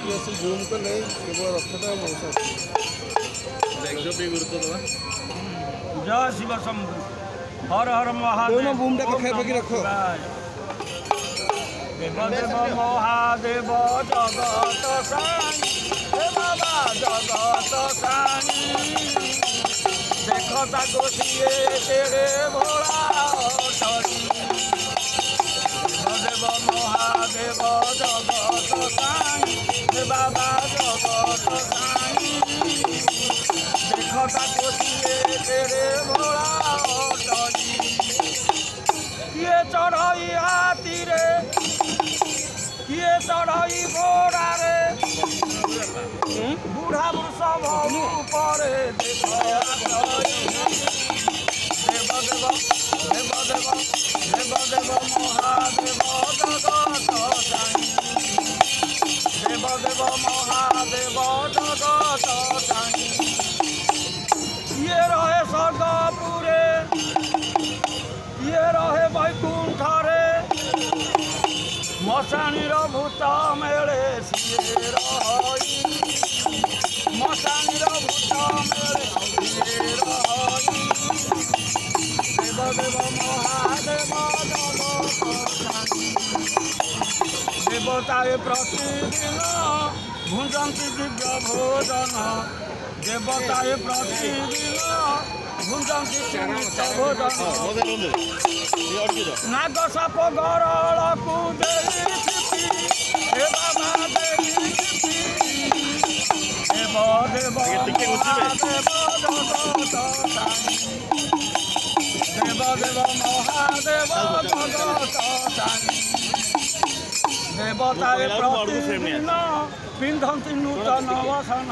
देखिए आसी जूम कले केवल रथटा मौसा गुरुत्व दवा जय शिव शंभु हर हर महादेव बूम पाखे पाखी रख देव देव महादेव जगत साई बाबा जगत साई देख ताको सिए तेरे भोला टरी देव महादेव जगत साई बाबा जगत साई देख ताको सिए तेरे भोला टरी किए चढ़ई हाथी रे किए चढ़ई घोड़ा रे बुढ़ा वृषभ ऊपर देव देव देव देव देव देव महादेव जगत साई देव देव महादेव जगत साई ये रहे स्वर्गपुरे ये रहे वैकुंठ रे मशाणीर भूत मेले सिए रही मशाणीर भूत मेले सिए रही देव देव महादेव देवताए प्रतिदिन भुंजती दिव्य भोजन देवताए प्रतिदिन भुंजती नित्य भोजन नाग साप गरल को देव देव देव देव महादेव जगत साई देवताए प्रतिदिन पिंधती नूतन वसन